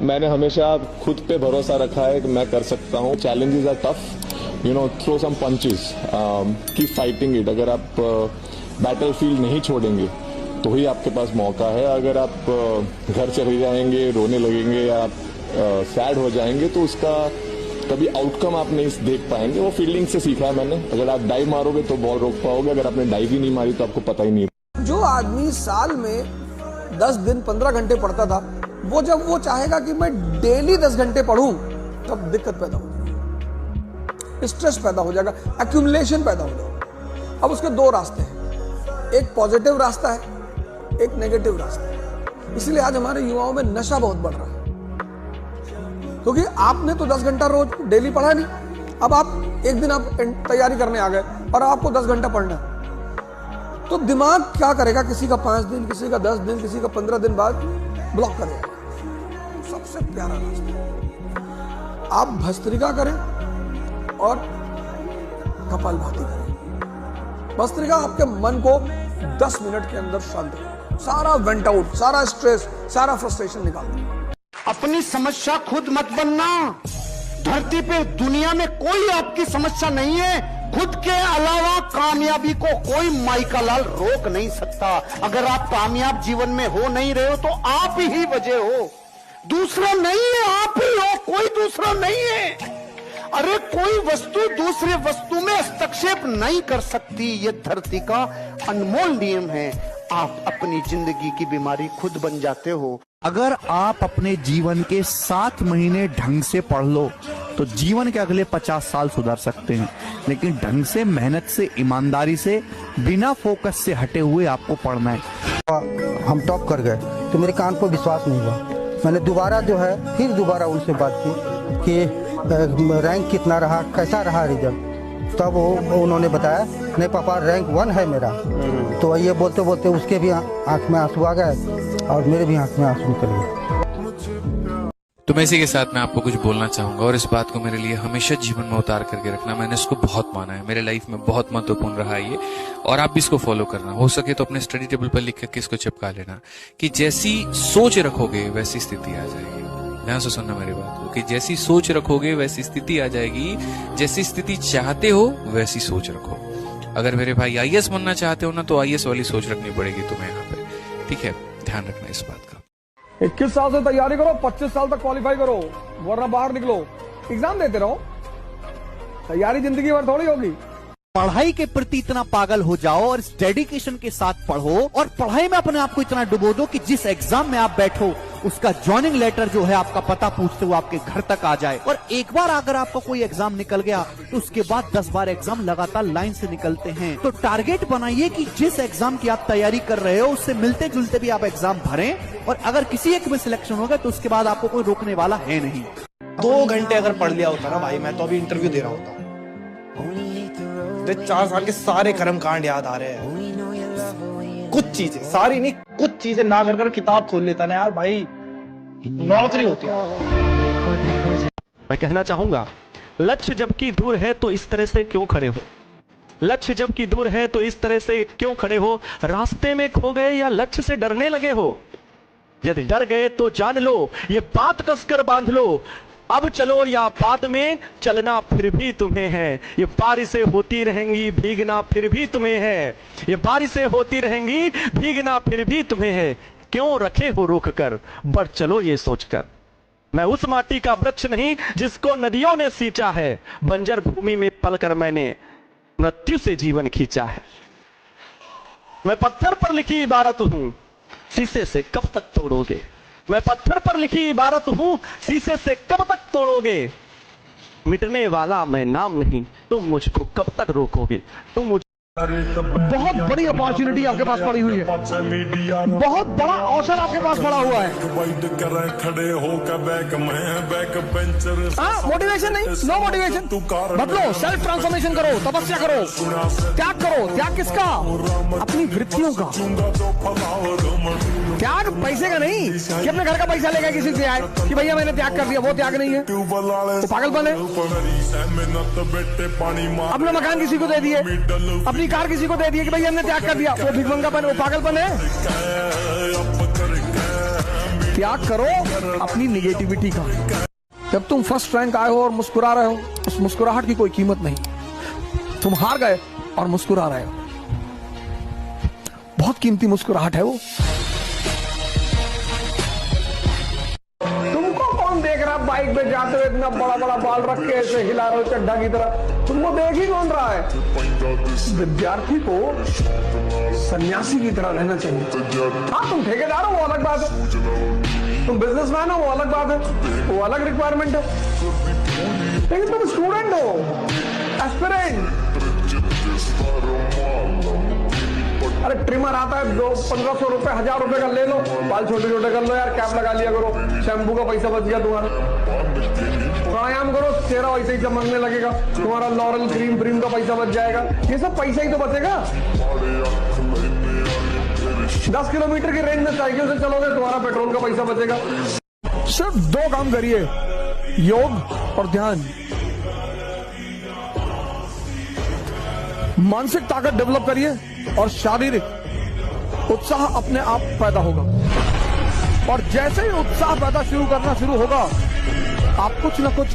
मैंने हमेशा खुद पे भरोसा रखा है कि मैं कर सकता हूँ। Challenges are tough, you know, throw some punches, keep fighting it. अगर आप बैटल फील्ड नहीं छोड़ेंगे तो ही आपके पास मौका है। अगर आप घर चले जाएंगे, रोने लगेंगे या आप सैड हो जाएंगे तो उसका कभी आउटकम आप नहीं देख पाएंगे। वो फील्डिंग से सीखा है मैंने, अगर आप डाइव मारोगे तो बॉल रोक पाओगे, अगर आपने डाइव ही नहीं मारी तो आपको पता ही नहीं। जो आदमी साल में 10 दिन 15 घंटे पढ़ता था, वो जब वो चाहेगा कि मैं डेली 10 घंटे पढ़ूं, तब दिक्कत पैदा हो जाएगी, स्ट्रेस पैदा हो जाएगा, एक्यूमुलेशन पैदा हो जाएगा। अब उसके 2 रास्ते हैं, एक पॉजिटिव रास्ता है, एक नेगेटिव रास्ता है। इसलिए आज हमारे युवाओं में नशा बहुत बढ़ रहा है, क्योंकि आपने तो 10 घंटा रोज डेली पढ़ा नहीं, अब आप एक दिन आप तैयारी करने आ गए और आपको 10 घंटा पढ़ना है, तो दिमाग क्या करेगा, किसी का 5 दिन, किसी का 10 दिन, किसी का 15 दिन बाद ब्लॉक करेगा। सबसे प्यारा रास्ता, आप भस्त्रिका करें और कपालभाति करें। भस्त्रिका आपके मन को 10 मिनट के अंदर शांत करेगा, सारा वेंट आउट, सारा स्ट्रेस, सारा फ्रस्ट्रेशन निकाल देगा। अपनी समस्या खुद मत बनना। धरती पे दुनिया में कोई आपकी समस्या नहीं है, खुद के अलावा कामयाबी को कोई माइका लाल रोक नहीं सकता। अगर आप कामयाब जीवन में हो नहीं रहे हो तो आप ही वजह हो, दूसरा नहीं है, आप ही हो, कोई दूसरा नहीं है। अरे कोई वस्तु दूसरे वस्तु में हस्तक्षेप नहीं कर सकती, ये धरती का अनमोल नियम है। आप अपनी जिंदगी की बीमारी खुद बन जाते हो। अगर आप अपने जीवन के 7 महीने ढंग से पढ़ लो तो जीवन के अगले 50 साल सुधार सकते हैं, लेकिन ढंग से, मेहनत से, ईमानदारी से, बिना फोकस से हटे हुए आपको पढ़ना है। हम टॉप कर गए तो मेरे कान को विश्वास नहीं हुआ, मैंने दोबारा जो है फिर दोबारा उनसे बात की कि रैंक कितना रहा, कैसा रहा रिजल्ट। तब उन्होंने बताया नहीं पापा रैंक 1 है मेरा। तो ये बोलते बोलते उसके भी आंख में आंसू आ गए और मेरे भी आंख में आंसू निकल गए। तो मैं इसी के साथ मैं आपको कुछ बोलना चाहूंगा, और इस बात को मेरे लिए हमेशा जीवन में उतार करके रखना। मैंने इसको बहुत माना है, मेरे लाइफ में बहुत महत्वपूर्ण रहा है ये, और आप भी इसको फॉलो करना। हो सके तो अपने स्टडी टेबल पर लिख करके इसको चिपका लेना कि जैसी सोच रखोगे वैसी स्थिति आ जाएगी। ध्यान से सुनना मेरी बात को, कि जैसी सोच रखोगे वैसी स्थिति आ जाएगी, जैसी स्थिति चाहते हो वैसी सोच रखो। अगर मेरे भाई आईएएस बनना चाहते हो ना, तो आईएएस वाली सोच रखनी पड़ेगी तुम्हें यहाँ पे, ठीक है? ध्यान रखना इस बात का। 21 साल से तैयारी करो, 25 साल तक क्वालिफाई करो, वरना बाहर निकलो, एग्जाम देते रहो। तैयारी जिंदगी भर थोड़ी होगी। पढ़ाई के प्रति इतना पागल हो जाओ और इस डेडिकेशन के साथ पढ़ो, और पढ़ाई में अपने आप को इतना डुबो दो कि जिस एग्जाम में आप बैठो उसका ज्वाइनिंग लेटर जो है आपका पता पूछते हुए आपके घर तक आ जाए। और एक बार अगर आपका कोई एग्जाम निकल गया तो उसके बाद 10 बार एग्जाम लगातार लाइन से निकलते हैं। तो टारगेट बनाइए कि जिस एग्जाम की आप तैयारी कर रहे हो उससे मिलते जुलते भी आप एग्जाम भरें, और अगर किसी एक में सिलेक्शन होगा तो उसके बाद आपको कोई रोकने वाला है नहीं। 2 घंटे अगर पढ़ लिया होता ना भाई, मैं तो अभी इंटरव्यू दे रहा होता। 4 साल के सारे कर्मकांड याद आ रहे हैं, कुछ चीजें, सारी नहीं, कुछ चीजें ना कर किताब खोल लेता ना यार भाई, नौकरी होती है। मैं कहना चाहूंगा, लक्ष्य जबकि दूर है तो इस तरह से क्यों खड़े हो? लक्ष्य जबकि दूर है तो इस तरह से क्यों खड़े हो? रास्ते में खो गए या लक्ष्य से डरने लगे हो? यदि डर गए तो जान लो, ये बात कसकर बांध लो, अब चलो या बाद में चलना फिर भी तुम्हें है। ये बारिशें होती रहेंगी, भीगना फिर भी तुम्हें है। ये बारिशें होती रहेंगी, भीगना फिर भी तुम्हें है। क्यों रखे हो रोक कर, बढ़ चलो ये सोचकर। मैं उस माटी का वृक्ष नहीं जिसको नदियों ने सींचा है, बंजर भूमि में पलकर मैंने मृत्यु से जीवन खींचा है। मैं पत्थर पर लिखी इबारत हूं, शीशे से कब तक तोड़ोगे? मैं पत्थर पर लिखी इबारत हूं, शीशे से कब तक तोड़ोगे? मिटने वाला मैं नाम नहीं, तुम मुझको कब तक रोकोगे? तुम मुझ बहुत बड़ी अपॉर्चुनिटी आपके पास पड़ी हुई है, बहुत बड़ा अवसर आपके पास पड़ा हुआ है। मोटिवेशन नहीं, नो मोटिवेशन, बदलो, सेल्फ ट्रांसफॉर्मेशन करो, तपस्या करो, त्याग करो। त्याग किसका? अपनी वृत्तियों का त्याग, पैसे का नहीं कि अपने घर का पैसा लेकर किसी से आए कि भैया मैंने त्याग कर दिया, वो त्याग नहीं है, वो पागलपन है। अपना मकान किसी को दे दिए, अपनी कार किसी को दे दिए कि भैया हमने त्याग कर दिया, वो भिखमंगापन, वो पागलपन है। त्याग करो अपनी निगेटिविटी का। जब तुम फर्स्ट रैंक आए हो और मुस्कुरा रहे हो, उस मुस्कुराहट की कोई कीमत नहीं। तुम हार गए और मुस्कुरा रहे हो, बहुत कीमती मुस्कुराहट है वो। तुमको कौन देख रहा बाइक पे जाते हुए इतना बड़ा बड़ा बाल रख के ऐसे हिला रहे हो चड्ढा की तरह? तुमको देख ही कौन रहा है? विद्यार्थी को सन्यासी की तरह रहना चाहिए। हाँ, तुम ठेकेदार हो वो अलग बात है, तुम बिजनेसमैन हो वो अलग बात है, वो अलग रिक्वायरमेंट है, लेकिन तुम स्टूडेंट हो, एस्पिरेंट। अरे ट्रिमर आता है 1500 रुपए, 1000 रुपए का ले लो, बाल छोटे छोटे कर लो यार, कैप लगा लिया करो, शैम्पू का पैसा बच गया तुम्हारा। प्राणायाम करो, चेहरा वैसे ही चमकने लगेगा, तुम्हारा लॉरल क्रीम का पैसा बच जाएगा। ये सब पैसा ही तो बचेगा। 10 किलोमीटर की रेंज में साइकिल से चलोगे, तुम्हारा पेट्रोल का पैसा बचेगा। सिर्फ 2 काम करिए, योग और ध्यान। मानसिक ताकत डेवलप करिए और शारीरिक उत्साह अपने आप पैदा होगा। और जैसे ही उत्साह पैदा करना शुरू होगा, आप कुछ ना कुछ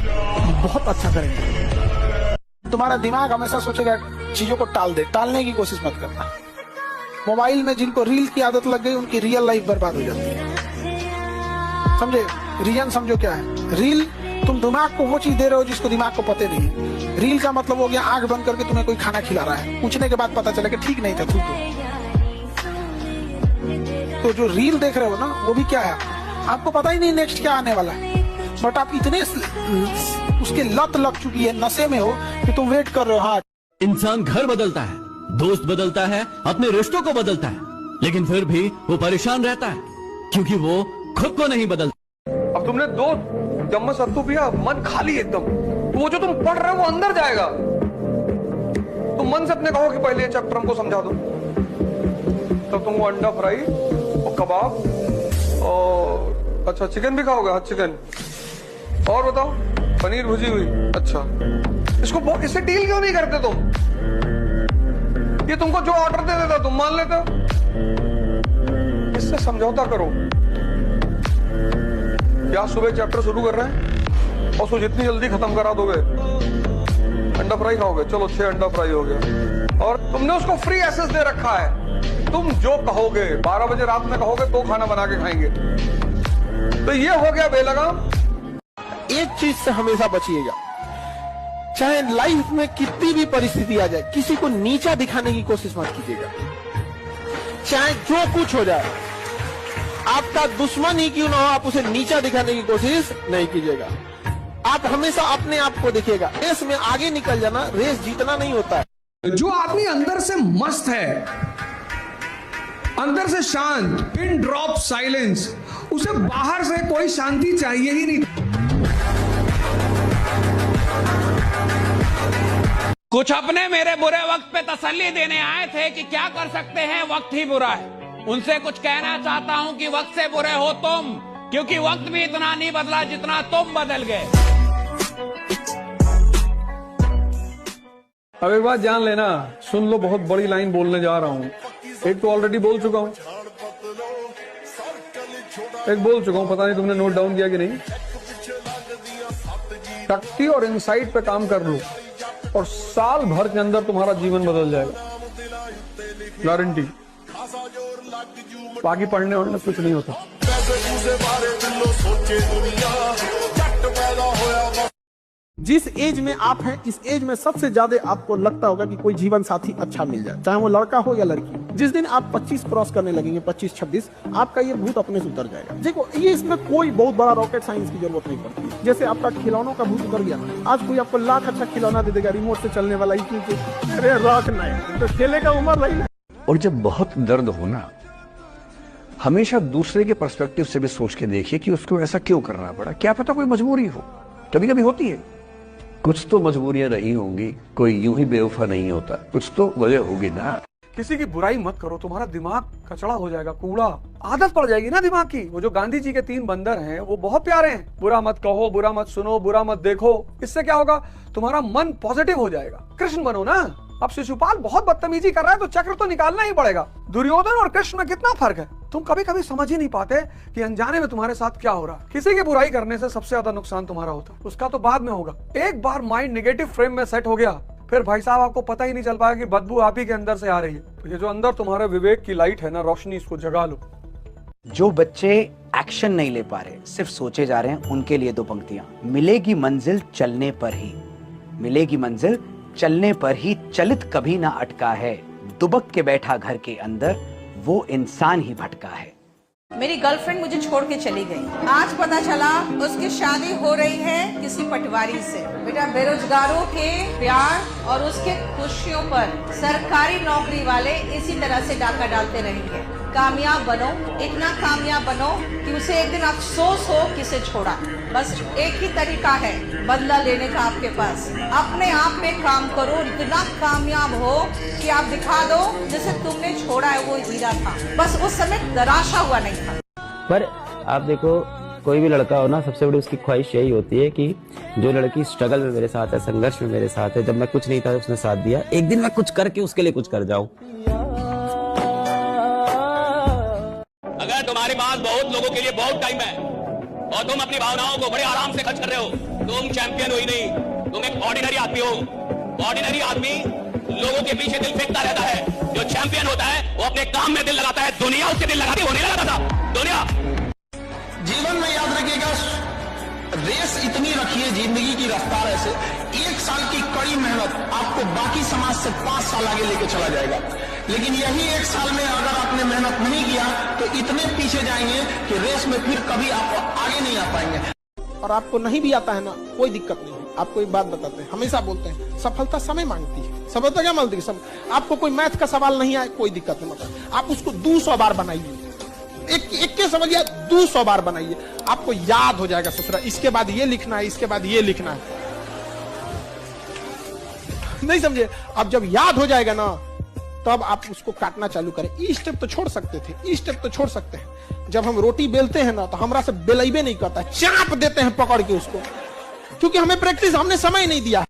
बहुत अच्छा करेंगे। तुम्हारा दिमाग हमेशा सोचेगा चीजों को टालने की कोशिश मत करना। मोबाइल में जिनको रील की आदत लग गई, उनकी रियल लाइफ बर्बाद हो जाती है। समझे? रीजन समझो क्या है? रील, तुम दिमाग को वो चीज दे रहे हो जिसको दिमाग को पता नहीं। रील का मतलब हो गया आंख बंद करके तुम्हें कोई खाना खिला रहा है, पूछने के बाद पता चला कि ठीक नहीं था, थूक दो। तो जो रील देख रहे हो ना, वो भी क्या है, आपको पता ही नहीं नेक्स्ट क्या आने वाला है, बट आप इतने उसके लत लग चुकी है, नशे में हो कि तुम वेट कर रहे हो। हाँ, इंसान घर बदलता है, दोस्त बदलता है, अपने रिश्तों को बदलता है, लेकिन फिर भी वो परेशान रहता है क्योंकि वो खुद को नहीं बदलता। अब तुमने 2 चम्मच सत्तू पिया, मन खाली एकदम, तो वो जो तुम पढ़ रहे हो वो अंदर जाएगा। तुम मन से अपने कहो कि पहले ये चैप्टर हमको समझा दो, तब तुम वो अंडा फ्राई और कबाब और अच्छा चिकन भी खाओगे? हाँ, चिकन। और बताओ, पनीर भुजी हुई। अच्छा, इससे डील क्यों नहीं करते तुम? ये तुमको जो ऑर्डर दे देता तुम मान लेते हो, इससे समझौता करो। क्या सुबह चैप्टर शुरू कर रहे हैं और उसको जितनी जल्दी खत्म करा दोगे, अंडा फ्राई खाओगे, चलो 6 अंडा फ्राई हो गया। और तुमने उसको फ्री एक्सेस दे रखा है, तुम जो कहोगे 12 बजे रात में कहोगे तो खाना बना के खाएंगे। तो ये हो गया बेलगाम। एक चीज से हमेशा बचिएगा, चाहे लाइफ में कितनी भी परिस्थिति आ जाए, किसी को नीचा दिखाने की कोशिश मत कीजिएगा। चाहे जो कुछ हो जाए, आपका दुश्मन ही क्यों ना हो, आप उसे नीचा दिखाने की कोशिश नहीं कीजिएगा। आप हमेशा अपने आप को देखिएगा। रेस में आगे निकल जाना, रेस जीतना नहीं होता है। जो आदमी अंदर से मस्त है, अंदर से शांत, पिन ड्रॉप साइलेंस, उसे बाहर से कोई शांति चाहिए ही नहीं। कुछ अपने मेरे बुरे वक्त पे तसल्ली देने आए थे कि क्या कर सकते हैं, वक्त ही बुरा है। उनसे कुछ कहना चाहता हूं कि वक्त से बुरे हो तुम, क्योंकि वक्त भी इतना नहीं बदला जितना तुम बदल गए। अब एक बात जान लेना, सुन लो, बहुत बड़ी लाइन बोलने जा रहा हूं। एक तो ऑलरेडी बोल चुका हूं, एक बोल चुका हूं, पता नहीं तुमने नोट डाउन किया कि नहीं। शक्ति और इनसाइट पे काम कर लो और साल भर के अंदर तुम्हारा जीवन बदल जाएगा, गारंटी। बाकी पढ़ने वढ़ने कुछ नहीं होता। जिस एज में आप हैं, इस एज में सबसे ज्यादा आपको लगता होगा कि कोई जीवन साथी अच्छा मिल जाए, चाहे वो लड़का हो या लड़की। जिस दिन आप 25 क्रॉस करने लगेंगे, 25-26, आपका ये भूत अपने से उतर जाएगा। देखो, ये इसमें कोई बहुत बड़ा रॉकेट साइंस की जरूरत नहीं पड़ती। जैसे आपका खिलौनों का भूत उतर गया, आज कोई आपको लाख अच्छा खिलौना दे देगा, रिमोट से चलने वाला, अरे रॉक नहीं तो खेले का उम्र नहीं। और जब बहुत दर्द हो ना, हमेशा दूसरे के पर्सपेक्टिव से भी सोच के देखिए कि उसको ऐसा क्यों करना पड़ा। क्या पता कोई मजबूरी हो, कभी कभी होती है। कुछ तो मजबूरियां रही होंगी, कोई यूं ही बेवफा नहीं होता, कुछ तो वजह होगी ना। किसी की बुराई मत करो, तुम्हारा दिमाग कचड़ा हो जाएगा, कूड़ा। आदत पड़ जाएगी ना दिमाग की। वो जो गांधी जी के 3 बंदर हैं, वो बहुत प्यारे हैं। बुरा मत कहो, बुरा मत सुनो, बुरा मत देखो। इससे क्या होगा, तुम्हारा मन पॉजिटिव हो जाएगा। कृष्ण बनो ना। अब शिशुपाल बहुत बदतमीजी कर रहा है तो चक्र तो निकालना ही पड़ेगा। दुर्योधन और कृष्ण में कितना फर्क है, तुम कभी कभी समझ ही नहीं पाते कि अनजाने में तुम्हारे साथ क्या हो रहा है। किसी की बुराई करने से सबसे ज्यादा नुकसान तुम्हारा होता है, उसका तो बाद में होगा। एक बार माइंड नेगेटिव फ्रेम में सेट हो गया, फिर भाई साहब आपको पता ही नहीं चल पाएगा कि बदबू आप ही के अंदर से आ रही है। तो ये जो अंदर तुम्हारे विवेक की लाइट है ना, रोशनी, इसको जगा लो। जो बच्चे एक्शन नहीं ले पा रहे, सिर्फ सोचे जा रहे हैं, उनके लिए 2 पंक्तियां। मिलेगी मंजिल चलने पर ही, मिलेगी मंजिल चलने पर ही, चलित कभी ना अटका है, दुबक के बैठा घर के अंदर, वो इंसान ही भटका है। मेरी गर्लफ्रेंड मुझे छोड़ के चली गई। आज पता चला उसकी शादी हो रही है किसी पटवारी से। बेटा, बेरोजगारों के प्यार और उसके खुशियों पर सरकारी नौकरी वाले इसी तरह से डाका डालते रहेंगे। कामयाब बनो, इतना कामयाब बनो कि उसे एक दिन अफसोस हो किसे छोड़ा। बस एक ही तरीका है बदला लेने का आपके पास। अपने आप में काम करो, इतना कामयाब हो कि आप दिखा दो जिसे तुमने छोड़ा है वो हीरा था, बस उस समय तराशा हुआ नहीं था। पर आप देखो, कोई भी लड़का हो ना, सबसे बड़ी उसकी ख्वाहिश यही होती है कि जो लड़की स्ट्रगल में मेरे साथ है, संघर्ष में मेरे साथ है, जब मैं कुछ नहीं था उसने साथ दिया, एक दिन मैं कुछ करके उसके लिए कुछ कर जाऊं। अगर तुम्हारे पास बहुत लोगों के लिए बहुत टाइम है और तुम अपनी भावनाओं को बड़े आराम से खर्च कर रहे हो, तुम चैंपियन हो ही नहीं, तुम एक ऑर्डिनरी आदमी हो। ऑर्डिनरी आदमी लोगों के पीछे दिल फेंकता रहता है। जो चैंपियन होता है वो अपने काम में दिल लगाता है। दुनिया उसके दिल लगाती, वो नहीं लगाता था दुनिया। जीवन में याद रखिएगा, रेस इतनी रखिए, जिंदगी की रफ्तार ऐसे, 1 साल की कड़ी मेहनत आपको बाकी समाज से 5 साल आगे लेके चला जाएगा। लेकिन यही 1 साल में अगर आपने मेहनत नहीं किया तो इतने पीछे जाएंगे कि रेस में फिर कभी आप आगे नहीं आ पाएंगे। और आपको नहीं भी आता है ना, कोई दिक्कत नहीं है। आपको एक बात बताते हैं, हमेशा बोलते हैं, सफलता समय मांगती है। सफलता क्या मांगती है? आपको कोई मैथ का सवाल नहीं आए, कोई दिक्कत नहीं, मतलब आप उसको 200 बार बनाइए, एक के समझिए 200 बार बनाइए, आपको याद हो जाएगा। ससुरा, इसके बाद ये लिखना है, इसके बाद ये लिखना है, नहीं समझे? अब जब याद हो जाएगा ना, तब आप उसको काटना चालू करें। ई स्टेप तो छोड़ सकते थे, ई स्टेप तो छोड़ सकते हैं। जब हम रोटी बेलते हैं ना, तो हमरा से बेलैबे नहीं करता, चाप देते हैं पकड़ के उसको, क्योंकि हमें प्रैक्टिस, हमने समय नहीं दिया।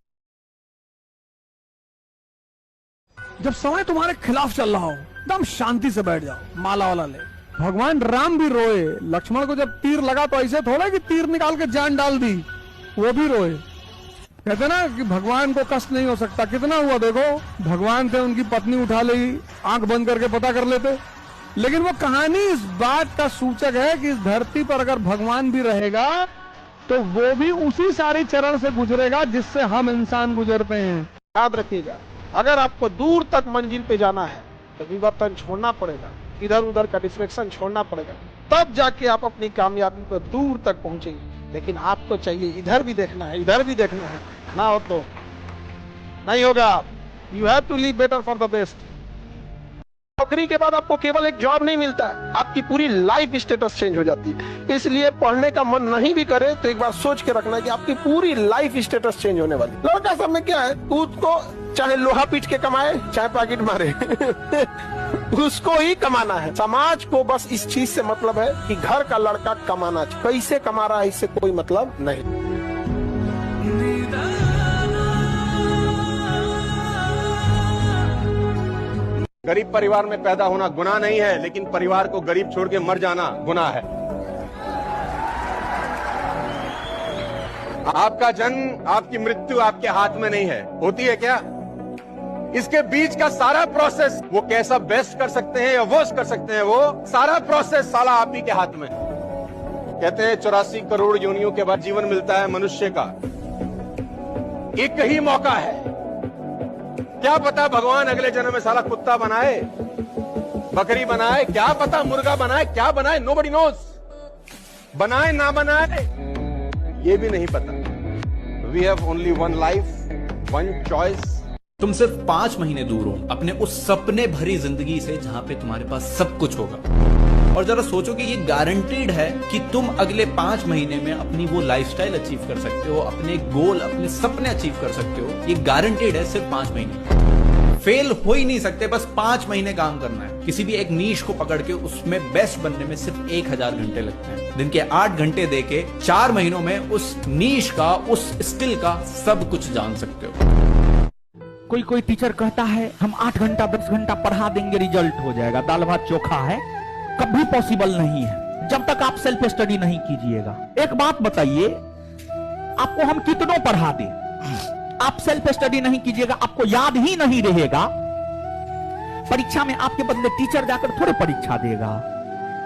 जब समय तुम्हारे खिलाफ चल रहा हो, एकदम शांति से बैठ जाओ, माला वाला ले। भगवान राम भी रोए, लक्ष्मण को जब तीर लगा तो ऐसे थोड़ा कि तीर निकाल के जान डाल दी, वो भी रोए। कहते ना कि भगवान को कष्ट नहीं हो सकता, कितना हुआ देखो, भगवान थे, उनकी पत्नी उठा ली, आंख बंद करके पता कर लेते। लेकिन वो कहानी इस बात का सूचक है कि इस धरती पर अगर भगवान भी रहेगा तो वो भी उसी सारे चरण से गुजरेगा जिससे हम इंसान गुजरते हैं। याद रखिएगा, अगर आपको दूर तक मंजिल पे जाना है तो विवर्तन छोड़ना पड़ेगा, इधर उधर का डिस्ट्रैक्शन छोड़ना पड़ेगा, तब जाके आप अपनी कामयाबी पर दूर तक पहुंचेंगे। लेकिन आपको चाहिए इधर भी देखना है, इधर भी देखना है, ना हो तो नहीं होगा। You have to live better for the best. नौकरी के बाद आपको केवल एक जॉब नहीं मिलता है, आपकी पूरी लाइफ स्टेटस चेंज हो जाती है। इसलिए पढ़ने का मन नहीं भी करे तो एक बार सोच के रखना कि आपकी पूरी लाइफ स्टेटस चेंज होने वाली। लड़का सब में क्या है, उसको चाहे लोहा पीट के कमाए, चाहे पैकेट मारे उसको ही कमाना है। समाज को बस इस चीज से मतलब है कि घर का लड़का कमाना चाहिए, कैसे कमा रहा है इससे कोई मतलब नहीं। गरीब परिवार में पैदा होना गुनाह नहीं है, लेकिन परिवार को गरीब छोड़ के मर जाना गुनाह है। आपका जन्म, आपकी मृत्यु आपके हाथ में नहीं है, होती है क्या? इसके बीच का सारा प्रोसेस, वो कैसा बेस्ट कर सकते हैं या वर्स्ट कर सकते हैं, वो सारा प्रोसेस साला आप ही के हाथ में। कहते हैं 84 करोड़ योनियों के बाद जीवन मिलता है मनुष्य का। एक ही मौका है। क्या पता भगवान अगले जन्म में साला कुत्ता बनाए, बकरी बनाए, क्या पता मुर्गा बनाए, क्या बनाए, नोबडी नोज। बनाए ना बनाए ये भी नहीं पता। We have only one life, one choice. तुम सिर्फ 5 महीने दूर हो अपने उस सपने भरी जिंदगी से जहां पे तुम्हारे पास सब कुछ होगा। और जरा सोचो कि ये गारंटीड है कि तुम अगले 5 महीने में अपनी वो लाइफस्टाइल अचीव कर सकते हो, अपने गोल, अपने सपने अचीव कर सकते हो। ये गारंटीड है सिर्फ 5 महीने। फेल हो ही नहीं सकते, बस 5 महीने काम करना है। किसी भी एक नीश को पकड़ के उसमें बेस्ट बनने में सिर्फ 1000 घंटे लगते हैं। दिन के 8 घंटे देके 4 महीनों में उस नीश का, उस स्किल का सब कुछ जान सकते हो। कोई टीचर कहता है हम 8 घंटा 10 घंटा पढ़ा देंगे रिजल्ट हो जाएगा, दाल भात चोखा है। कभी पॉसिबल नहीं है जब तक आप सेल्फ स्टडी नहीं कीजिएगा। एक बात बताइए, आपको हम कितनों पढ़ा दें, आप सेल्फ स्टडी नहीं कीजिएगा, आपको याद ही नहीं रहेगा। परीक्षा में आपके बदले टीचर जाकर थोड़े परीक्षा देगा।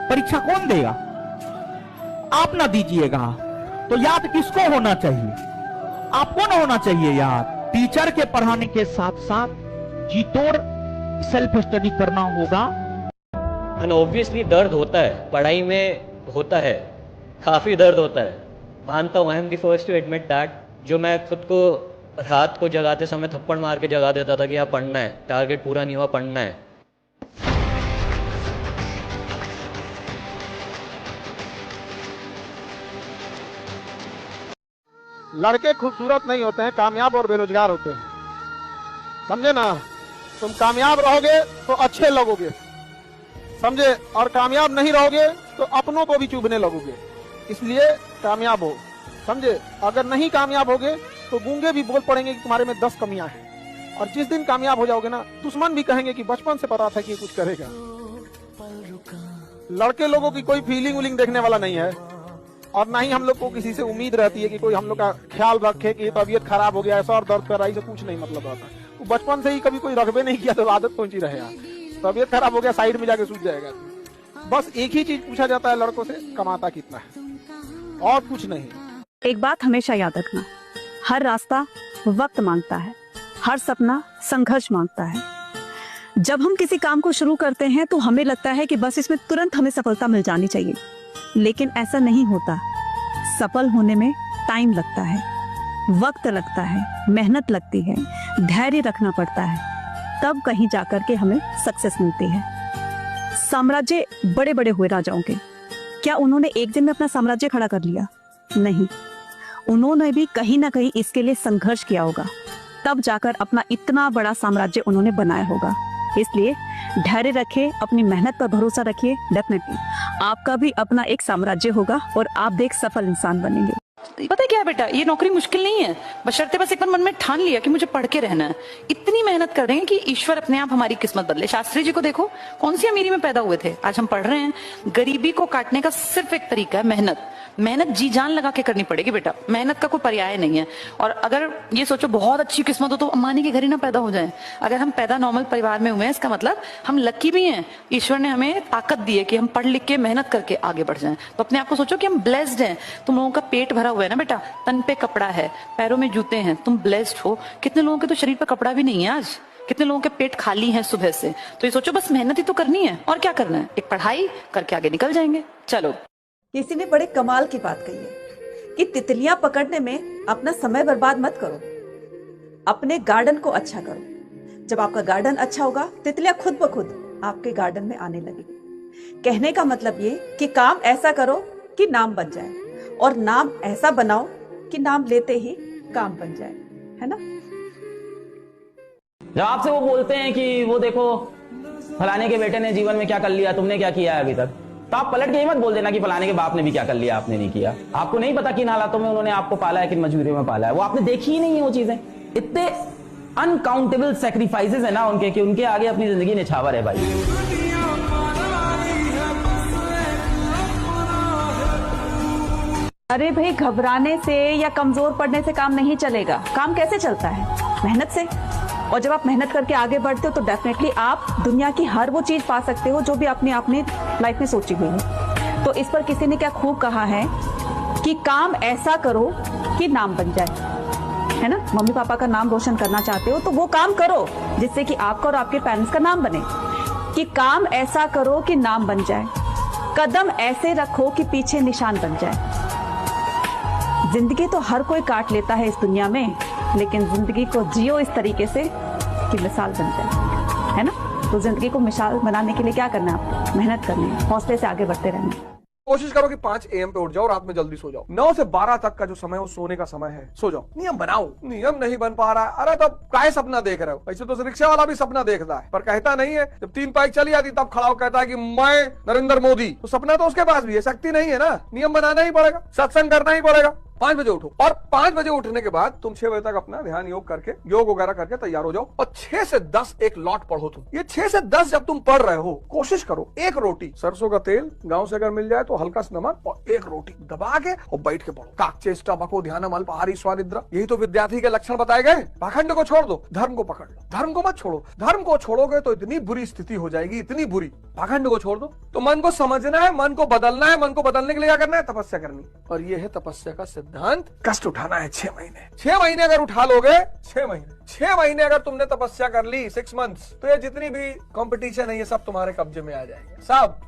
परीक्षा कौन देगा? आप ना दीजिएगा तो याद किसको होना चाहिए? आपको ना होना चाहिए याद। टीचर के पढ़ाने के साथ साथ जी तोड़ सेल्फ स्टडी करना होगा। एंड ऑब्वियसली दर्द होता है, पढ़ाई में होता है, काफ़ी दर्द होता है, मानता हूँ। I am the first to admit that. जो मैं खुद को रात को जगाते समय थप्पड़ मार के जगा देता था कि यहाँ पढ़ना है, टारगेट पूरा नहीं हुआ, पढ़ना है। लड़के खूबसूरत नहीं होते हैं, कामयाब और बेरोजगार होते हैं, समझे ना। तुम कामयाब रहोगे तो अच्छे लगोगे, समझे, और कामयाब नहीं रहोगे तो अपनों को भी चुभने लगोगे। इसलिए कामयाब हो, समझे। अगर नहीं कामयाब होगे तो गूंगे भी बोल पड़ेंगे कि तुम्हारे में 10 कमियां हैं। और जिस दिन कामयाब हो जाओगे ना, दुश्मन भी कहेंगे कि बचपन से पता था कि कुछ करेगा। लड़के लोगों की कोई फीलिंग उलिंग देखने वाला नहीं है, और ना ही हम लोग को किसी से उम्मीद रहती है कि कोई हम लोग का ख्याल रखे कि तबीयत खराब हो गया, ऐसा और दर्द कर रहा है, से कुछ नहीं मतलब रहता। वो बचपन से ही कभी कोई रखबे नहीं किया तो आदत पहुंची रहे। तबीयत खराब हो गया, साइड में जाके सूझ जाएगा। बस एक ही चीज पूछा जाता है लड़कों से, कमाता कितना है, और कुछ नहीं। एक बात हमेशा याद रखना, हर रास्ता वक्त मांगता है, हर सपना संघर्ष मांगता है। जब हम किसी काम को शुरू करते हैं तो हमें लगता है कि बस इसमें तुरंत हमें सफलता मिल जानी चाहिए, लेकिन ऐसा नहीं होता। सफल होने में टाइम लगता है, वक्त लगता है, मेहनत लगती है, धैर्य रखना पड़ता है, तब कहीं जाकर के हमें सक्सेस मिलती है। साम्राज्य बड़े बड़े हुए राजाओं के, क्या उन्होंने एक दिन में अपना साम्राज्य खड़ा कर लिया? नहीं, उन्होंने भी कहीं ना कहीं इसके लिए संघर्ष किया होगा, तब जाकर अपना इतना बड़ा साम्राज्य उन्होंने बनाया होगा। इसलिए धैर्य रखिए, अपनी मेहनत पर भरोसा रखिए, डेफिनेटली आपका भी अपना एक साम्राज्य होगा और आप भी एक सफल इंसान बनेंगे। पता है क्या बेटा, ये नौकरी मुश्किल नहीं है, बशर्ते बस एक बार मन में ठान लिया कि मुझे पढ़ के रहना है। इतनी मेहनत कर देंगे कि ईश्वर अपने आप हमारी किस्मत बदले। शास्त्री जी को देखो, कौन सी अमीरी में पैदा हुए थे, आज हम पढ़ रहे हैं। गरीबी को काटने का सिर्फ एक तरीका है मेहनत। मेहनत जी जान लगा के करनी पड़ेगी बेटा, मेहनत का कोई पर्याय नहीं है। और अगर ये सोचो बहुत अच्छी किस्मत हो तो अंबानी के घर ही ना पैदा हो जाए। अगर हम पैदा नॉर्मल परिवार में हुए हैं, इसका मतलब हम लकी भी हैं, ईश्वर ने हमें ताकत दी है कि हम पढ़ लिख के मेहनत करके आगे बढ़ जाएं। तो अपने आप को सोचो कि हम ब्लेस्ड हैं। तुम लोगों का पेट भरा हुआ है ना बेटा, तन पे कपड़ा है, पैरों में जूते हैं, तुम ब्लेस्ड हो। कितने लोगों के तो शरीर पर कपड़ा भी नहीं है आज, कितने लोगों के पेट खाली हैं सुबह से। तो ये सोचो बस मेहनत ही तो करनी है, और क्या करना है, एक पढ़ाई करके आगे निकल जाएंगे। चलो। किसी ने बड़े कमाल की बात कही है कि तितलियां पकड़ने में अपना समय बर्बाद मत करो, अपने गार्डन को अच्छा करो। जब आपका गार्डन अच्छा होगा, तितलियां खुद ब खुद आपके गार्डन में आने लगेगी। कहने का मतलब ये कि काम ऐसा करो कि नाम बन जाए, और नाम ऐसा बनाओ कि नाम लेते ही काम बन जाए, है ना। जब आपसे वो बोलते हैं कि वो देखो फलाने के बेटे ने जीवन में क्या कर लिया, तुमने क्या किया है अभी तक, तो आप पलट के ही मत बोल देना कि फलाने के बाप ने भी क्या कर लिया, आपने नहीं किया। आपको नहीं पता किन हालातों में उन्होंने आपको पाला है, किन मजबूरी में पाला है, वो आपने देखी ही नहीं है वो चीजें। इतने अनकाउंटेबल सेक्रीफाइसेस है ना उनके, कि उनके आगे अपनी जिंदगी निछावर है भाई। अरे भाई, घबराने से या कमजोर पड़ने से काम नहीं चलेगा। काम कैसे चलता है? मेहनत से। और जब आप मेहनत करके आगे बढ़ते हो तो डेफिनेटली आप दुनिया की हर वो चीज पा सकते हो जो भी आपने अपनी लाइफ में सोची हुई है। तो इस पर किसी ने क्या खूब कहा है कि काम ऐसा करो कि नाम बन जाए। है ना, मम्मी पापा का नाम रोशन करना चाहते हो तो वो काम करो जिससे कि आपका और आपके पेरेंट्स का नाम बने, कि काम ऐसा करो कि नाम बन जाए, कदम ऐसे रखो कि पीछे निशान बन जाए। जिंदगी तो हर कोई काट लेता है इस दुनिया में, लेकिन जिंदगी को जियो इस तरीके से कि मिसाल बन जाए, है ना। तो जिंदगी को मिसाल बनाने के लिए क्या करना है आपको? मेहनत करनी है, हौसले से आगे बढ़ते रहना है। कोशिश करो कि 5 AM पे उठ जाओ, रात में जल्दी सो जाओ। 9 से 12 तक का जो समय है वो सोने का समय है, सो जाओ। नियम बनाओ, नियम नहीं बन पा रहा है, अरे तब काहे सपना देख रहे हो? ऐसे तो रिक्शा वाला भी सपना देखता है पर कहता नहीं है। जब 3 बाइक चली आती तब खड़ा हो कहता है कि मैं नरेंद्र मोदी, तो सपना तो उसके पास भी है, शक्ति नहीं है ना। नियम बनाना ही पड़ेगा, सत्संग करना ही पड़ेगा। 5 बजे उठो और 5 बजे उठने के बाद तुम 6 बजे तक अपना ध्यान योग करके योग वगैरह करके तैयार हो जाओ और 6 से 10 एक लॉट पढ़ो। तुम ये 6 से 10 जब तुम पढ़ रहे हो, कोशिश करो 1 रोटी सरसों का तेल गांव से अगर मिल जाए तो हल्का सा नमक और 1 रोटी दबा के और बैठ के पढ़ो। काकचेष्टा बको ध्यानम अल्पाहारी स्वानिद्रा, यही तो विद्यार्थी के लक्षण बताए गए। पाखंड को छोड़ दो, धर्म को पकड़ लो। धर्म को मत छोड़ो, धर्म को छोड़ोगे तो इतनी बुरी स्थिति हो जाएगी, इतनी बुरी। पाखंड को छोड़ दो। तो मन को समझना है, मन को बदलना है, मन को बदलने के लिए क्या करना है? तपस्या करनी। और ये है तपस्या का सिद्धांत। कष्ट उठाना है 6 महीने। 6 महीने अगर उठा लोगे, 6 महीने अगर तुमने तपस्या कर ली, 6 मंथ्स, तो ये जितनी भी कंपटीशन है ये सब तुम्हारे कब्जे में आ जाएंगे सब।